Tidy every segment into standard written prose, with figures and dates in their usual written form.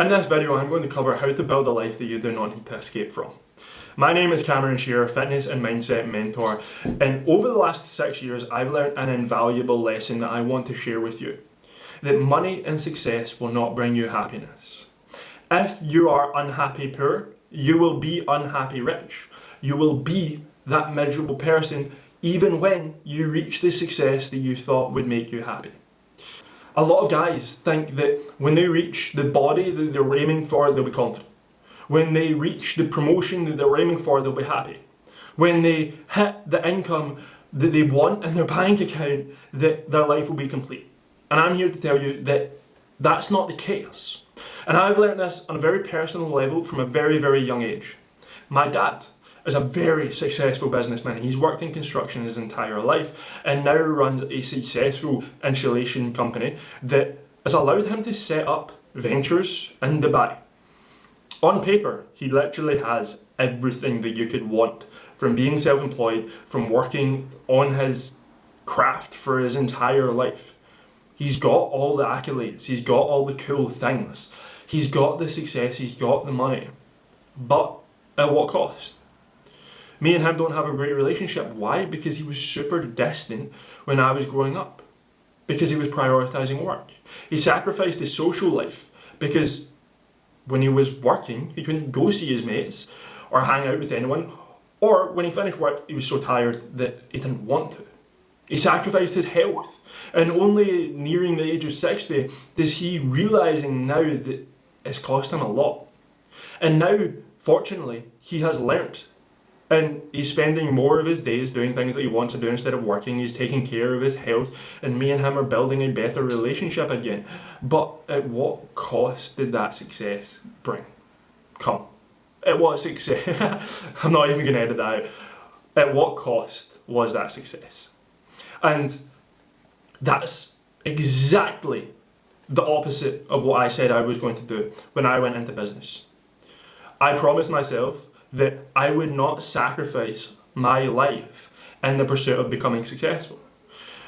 In this video, I'm going to cover how to build a life that you do not need to escape from. My name is Cameron Shearer, fitness and mindset mentor, and over the last 6 years, I've learned an invaluable lesson that I want to share with you. That money and success will not bring you happiness. If you are unhappy poor, you will be unhappy rich. You will be that miserable person even when you reach the success that you thought would make you happy. A lot of guys think that when they reach the body that they're aiming for, they'll be confident. When they reach the promotion that they're aiming for, they'll be happy. When they hit the income that they want in their bank account, that their life will be complete. And I'm here to tell you that that's not the case. And I've learned this on a very personal level from a very, very young age. My dad is a very successful businessman. He's worked in construction his entire life and now runs a successful insulation company that has allowed him to set up ventures in Dubai. On paper, he literally has everything that you could want, from being self-employed, from working on his craft for his entire life. He's got all the accolades, he's got all the cool things, he's got the success, he's got the money. But at what cost? Me and him don't have a great relationship. Why? Because he was super distant when I was growing up. Because he was prioritizing work. He sacrificed his social life because when he was working, he couldn't go see his mates or hang out with anyone. Or when he finished work, he was so tired that he didn't want to. He sacrificed his health. And only nearing the age of 60 does he realizing now that it's cost him a lot. And now, fortunately, he has learnt. And he's spending more of his days doing things that he wants to do instead of working. He's taking care of his health, and me and him are building a better relationship again. But at what cost did that success bring? Come. At what success? I'm not even going to edit that out. At what cost was that success? And that's exactly the opposite of what I said I was going to do when I went into business. I promised myself that I would not sacrifice my life in the pursuit of becoming successful.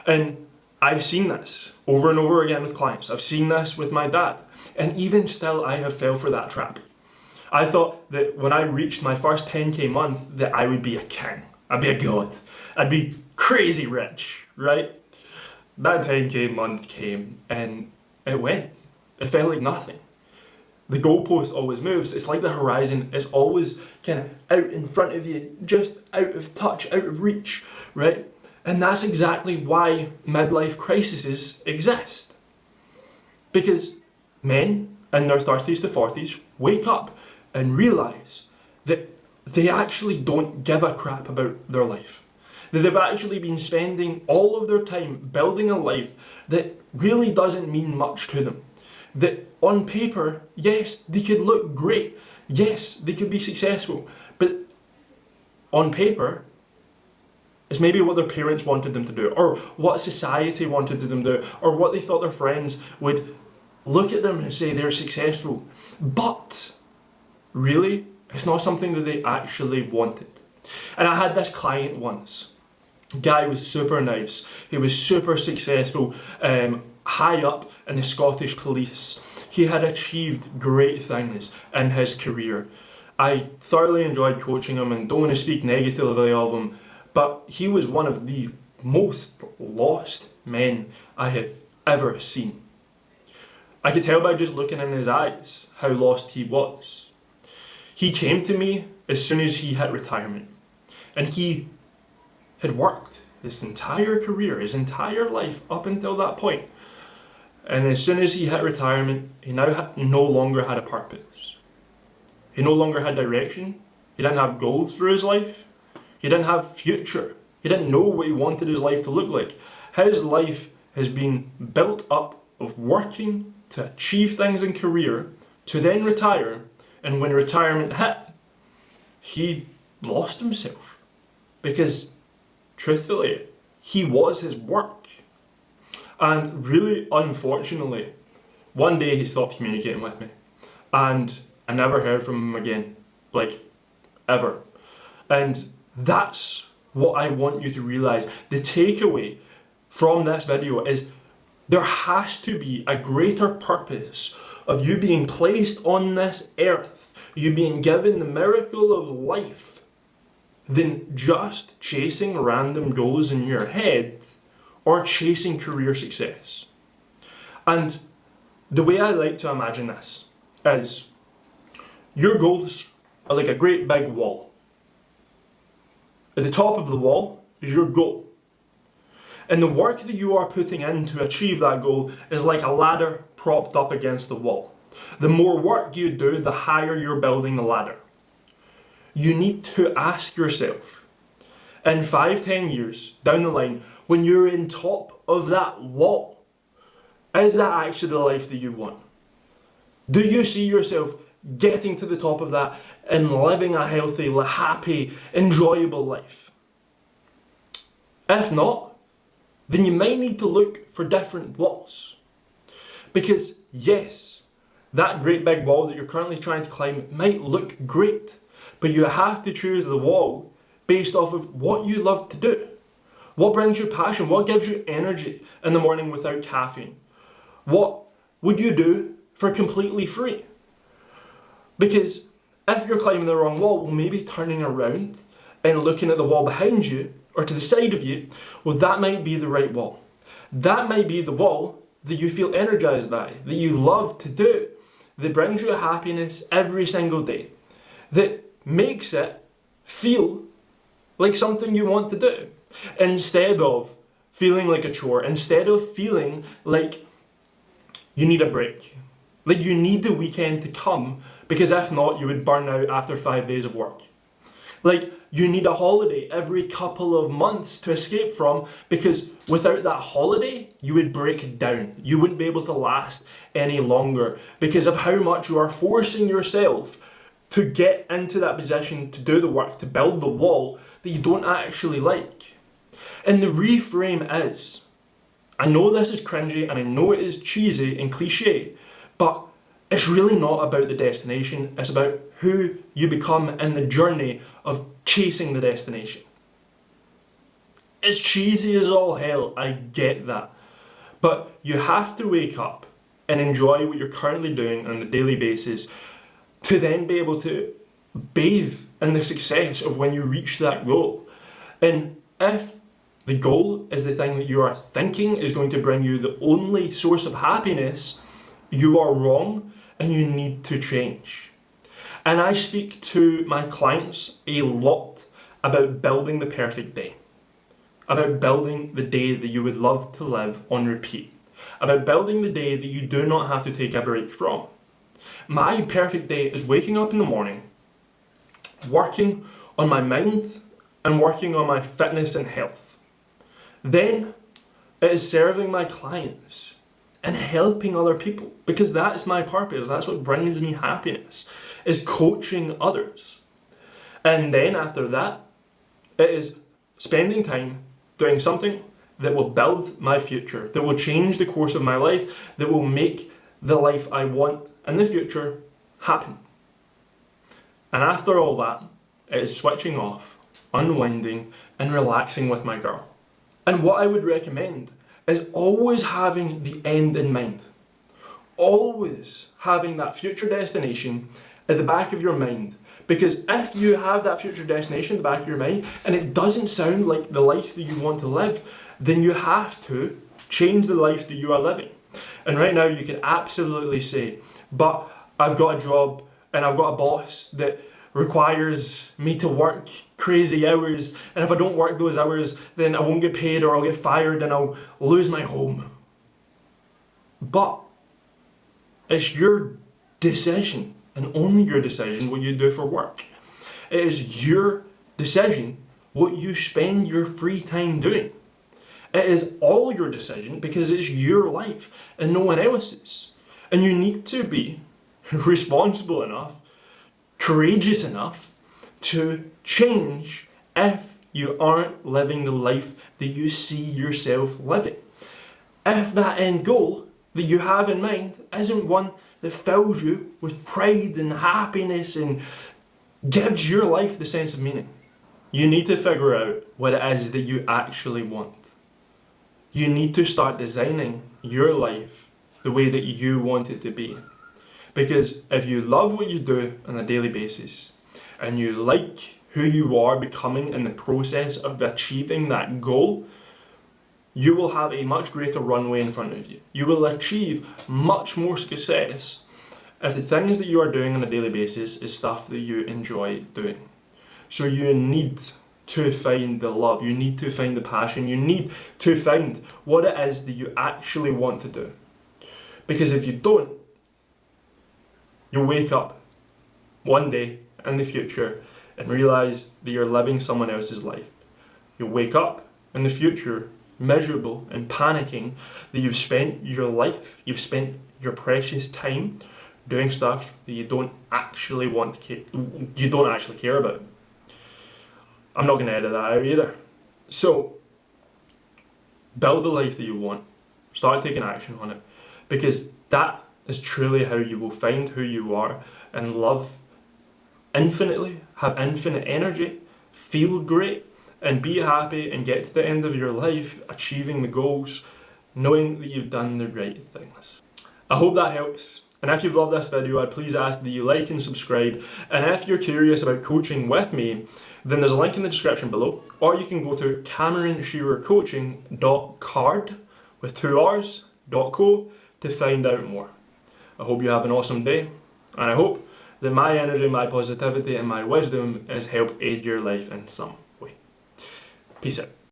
And I've seen this over and over again with clients. I've seen this with my dad. And even still, I have fell for that trap. I thought that when I reached my first 10K month, that I would be a king. I'd be a god. I'd be crazy rich, right? That 10K month came and it went. It felt like nothing. The goalpost always moves. It's like the horizon is always kind of out in front of you, just out of touch, out of reach, right? And that's exactly why midlife crises exist. Because men in their 30s to 40s wake up and realise that they actually don't give a crap about their life. That they've actually been spending all of their time building a life that really doesn't mean much to them. That on paper, yes, they could look great. Yes, they could be successful. But on paper, it's maybe what their parents wanted them to do, or what society wanted them to do, or what they thought their friends would look at them and say they're successful. But really, it's not something that they actually wanted. And I had this client once. Guy was super nice. He was super successful. High up in the Scottish police. He had achieved great things in his career. I thoroughly enjoyed coaching him and don't want to speak negatively of him, but he was one of the most lost men I have ever seen. I could tell by just looking in his eyes how lost he was. He came to me as soon as he hit retirement, and he had worked his entire career, his entire life up until that point. And as soon as he hit retirement, he now no longer had a purpose. He no longer had direction. He didn't have goals for his life. He didn't have future. He didn't know what he wanted his life to look like. His life has been built up of working to achieve things in career, to then retire, and when retirement hit, he lost himself. Because, truthfully, he was his work. And really, unfortunately, one day he stopped communicating with me. And I never heard from him again. Like, ever. And that's what I want you to realise. The takeaway from this video is there has to be a greater purpose of you being placed on this earth, you being given the miracle of life, than just chasing random goals in your head or chasing career success. And the way I like to imagine this is your goals are like a great big wall. At the top of the wall is your goal. And the work that you are putting in to achieve that goal is like a ladder propped up against the wall. The more work you do, the higher you're building the ladder. You need to ask yourself, in 5-10 years down the line, when you're in top of that wall, is that actually the life that you want? Do you see yourself getting to the top of that and living a healthy, happy, enjoyable life? If not, then you might need to look for different walls. Because yes, that great big wall that you're currently trying to climb might look great, but you have to choose the wall based off of what you love to do. What brings you passion? What gives you energy in the morning without caffeine? What would you do for completely free? Because if you're climbing the wrong wall, well, maybe turning around and looking at the wall behind you or to the side of you, well, that might be the right wall. That might be the wall that you feel energized by, that you love to do, that brings you happiness every single day, that makes it feel like something you want to do, instead of feeling like a chore, instead of feeling like you need a break, like you need the weekend to come, because if not, you would burn out after 5 days of work. Like you need a holiday every couple of months to escape from, because without that holiday, you would break down. You wouldn't be able to last any longer because of how much you are forcing yourself to get into that position, to do the work, to build the wall that you don't actually like. And the reframe is, I know this is cringy and I know it is cheesy and cliche, but it's really not about the destination, it's about who you become in the journey of chasing the destination. It's cheesy as all hell, I get that. But you have to wake up and enjoy what you're currently doing on a daily basis to then be able to bathe in the success of when you reach that goal. And if the goal is the thing that you are thinking is going to bring you the only source of happiness, you are wrong and you need to change. And I speak to my clients a lot about building the perfect day, about building the day that you would love to live on repeat, about building the day that you do not have to take a break from. My perfect day is waking up in the morning, working on my mind and working on my fitness and health. Then it is serving my clients and helping other people, because that's my purpose. That's what brings me happiness, is coaching others. And then after that, it is spending time doing something that will build my future, that will change the course of my life, that will make the life I want in the future happen. And after all that, it is switching off, unwinding, and relaxing with my girl. And what I would recommend is always having the end in mind. Always having that future destination at the back of your mind. Because if you have that future destination at the back of your mind and it doesn't sound like the life that you want to live, then you have to change the life that you are living. And right now you can absolutely say, but I've got a job and I've got a boss that requires me to work crazy hours, and if I don't work those hours, then I won't get paid or I'll get fired and I'll lose my home. But it's your decision, and only your decision, what you do for work. It is your decision what you spend your free time doing. It is all your decision because it's your life and no one else's. And you need to be responsible enough, courageous enough to change if you aren't living the life that you see yourself living. If that end goal that you have in mind isn't one that fills you with pride and happiness and gives your life the sense of meaning, you need to figure out what it is that you actually want. You need to start designing your life the way that you want it to be. Because if you love what you do on a daily basis and you like who you are becoming in the process of achieving that goal, you will have a much greater runway in front of you. You will achieve much more success if the things that you are doing on a daily basis is stuff that you enjoy doing. So you need to find the love, you need to find the passion, you need to find what it is that you actually want to do. Because if you don't, you'll wake up one day in the future and realize that you're living someone else's life. You'll wake up in the future miserable and panicking that you've spent your life, you've spent your precious time doing stuff that you don't actually you don't actually care about. I'm not going to edit that out either. So, build the life that you want. Start taking action on it. Because that is truly how you will find who you are and love infinitely, have infinite energy, feel great, and be happy and get to the end of your life achieving the goals, knowing that you've done the right things. I hope that helps. And if you've loved this video, I'd please ask that you like and subscribe. And if you're curious about coaching with me, then there's a link in the description below, or you can go to CameronShearerCoaching.card with 2 R's.co to find out more. I hope you have an awesome day, and I hope that my energy, my positivity, and my wisdom has helped aid your life in some way. Peace out.